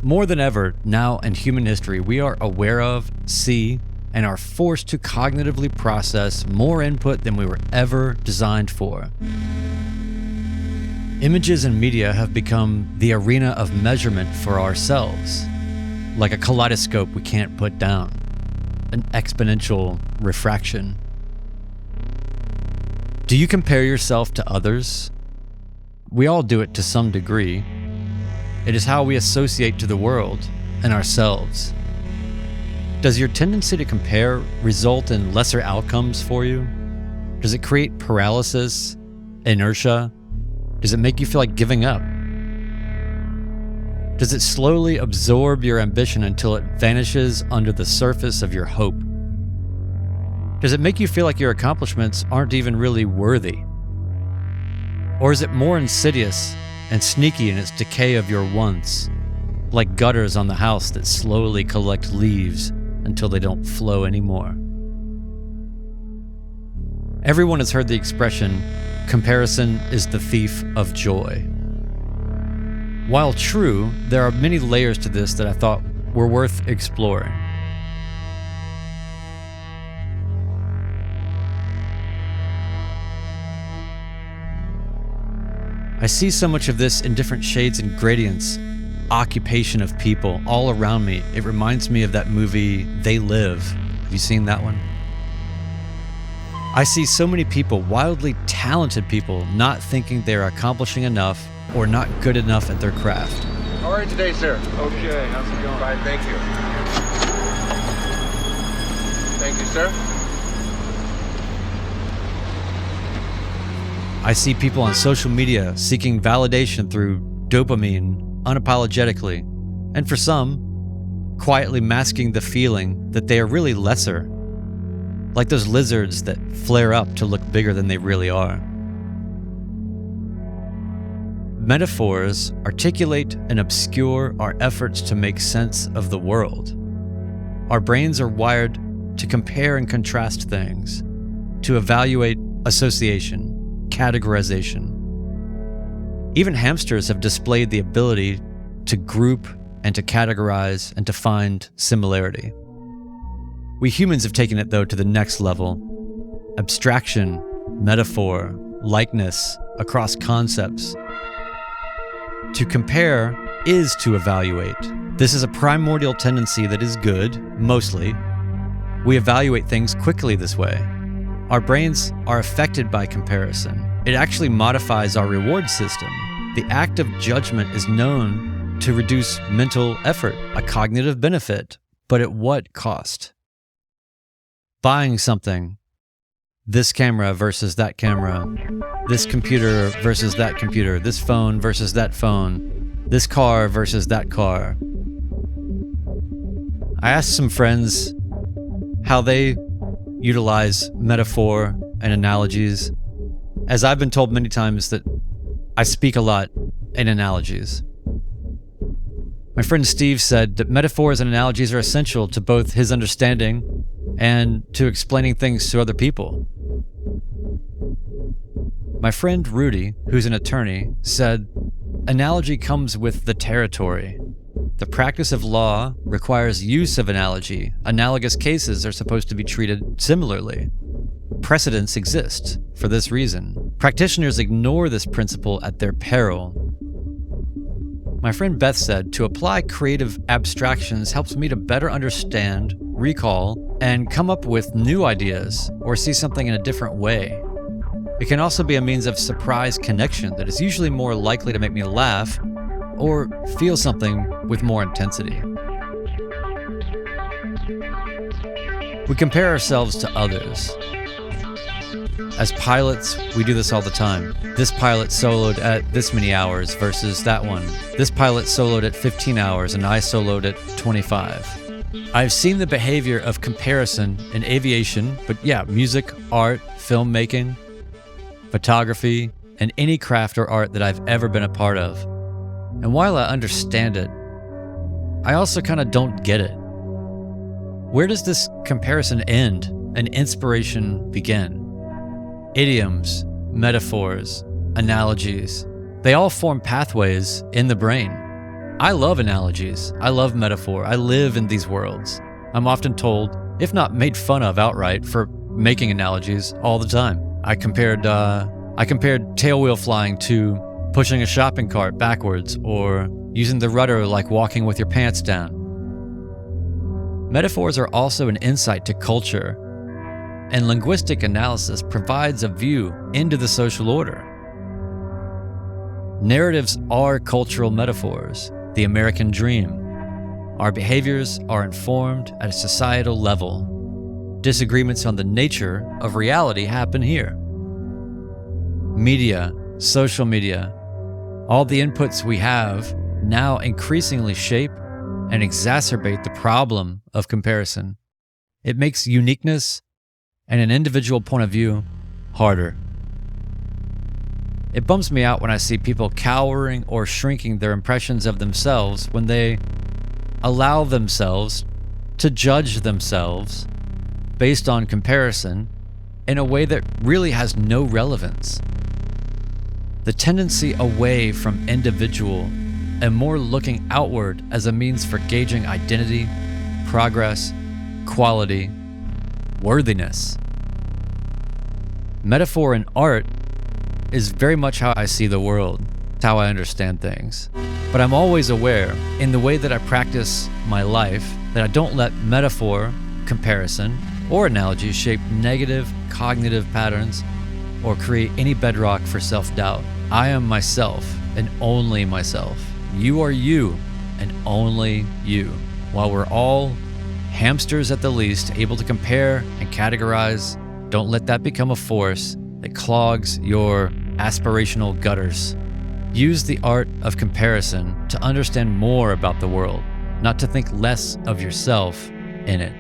More than ever, now in human history, we are aware of, see, and are forced to cognitively process more input than we were ever designed for. Images and media have become the arena of measurement for ourselves, like a kaleidoscope we can't put down, an exponential refraction. Do you compare yourself to others? We all do it to some degree. It is how we associate to the world and ourselves. Does your tendency to compare result in lesser outcomes for you? Does it create paralysis, inertia? Does it make you feel like giving up? Does it slowly absorb your ambition until it vanishes under the surface of your hope? Does it make you feel like your accomplishments aren't even really worthy? Or is it more insidious and sneaky in its decay of your wants, like gutters on the house that slowly collect leaves until they don't flow anymore? Everyone has heard the expression, comparison is the thief of joy. While true, there are many layers to this that I thought were worth exploring. I see so much of this in different shades and gradients, occupation of people all around me. It reminds me of that movie, They Live. Have you seen that one? I see so many people, wildly talented people, not thinking they're accomplishing enough or not good enough at their craft. How are you today, sir? Okay, how's it going? Fine, thank you. Thank you, sir. I see people on social media seeking validation through dopamine unapologetically, and for some, quietly masking the feeling that they are really lesser, like those lizards that flare up to look bigger than they really are. Metaphors articulate and obscure our efforts to make sense of the world. Our brains are wired to compare and contrast things, to evaluate association, categorization. Even hamsters have displayed the ability to group and to categorize and to find similarity. We humans have taken it, though, to the next level. Abstraction, metaphor, likeness across concepts. To compare is to evaluate. This is a primordial tendency that is good, mostly. We evaluate things quickly this way. Our brains are affected by comparison. It actually modifies our reward system. The act of judgment is known to reduce mental effort, a cognitive benefit, but at what cost? Buying something, this camera versus that camera, this computer versus that computer, this phone versus that phone, this car versus that car. I asked some friends how they utilize metaphor and analogies, as I've been told many times that I speak a lot in analogies. My friend Steve said that metaphors and analogies are essential to both his understanding and to explaining things to other people. My friend Rudy, who's an attorney, said, analogy comes with the territory. The practice of law requires use of analogy. Analogous cases are supposed to be treated similarly. Precedents exist for this reason. Practitioners ignore this principle at their peril. My friend Beth said, to apply creative abstractions helps me to better understand, recall, and come up with new ideas or see something in a different way. It can also be a means of surprise connection that is usually more likely to make me laugh or feel something with more intensity. We compare ourselves to others. As pilots, we do this all the time. This pilot soloed at this many hours versus that one. This pilot soloed at 15 hours and I soloed at 25. I've seen the behavior of comparison in aviation, but yeah, music, art, filmmaking, photography, and any craft or art that I've ever been a part of. And while I understand it, I also kind of don't get it. Where does this comparison end and inspiration begin? Idioms, metaphors, analogies, they all form pathways in the brain. I love analogies. I love metaphor. I live in these worlds. I'm often told, if not made fun of outright, for making analogies all the time. I compared tailwheel flying to pushing a shopping cart backwards, or using the rudder like walking with your pants down. Metaphors are also an insight to culture, and linguistic analysis provides a view into the social order. Narratives are cultural metaphors, the American dream. Our behaviors are informed at a societal level. Disagreements on the nature of reality happen here. Media, social media, all the inputs we have now increasingly shape and exacerbate the problem of comparison. It makes uniqueness and an individual point of view harder. It bums me out when I see people cowering or shrinking their impressions of themselves when they allow themselves to judge themselves based on comparison in a way that really has no relevance. The tendency away from individual and more looking outward as a means for gauging identity, progress, quality, worthiness. Metaphor in art is very much how I see the world. It's how I understand things. But I'm always aware, in the way that I practice my life, that I don't let metaphor, comparison, or analogy shape negative cognitive patterns or create any bedrock for self-doubt. I am myself and only myself. You are you and only you. While we're all hamsters at the least, able to compare and categorize, don't let that become a force that clogs your aspirational gutters. Use the art of comparison to understand more about the world, not to think less of yourself in it.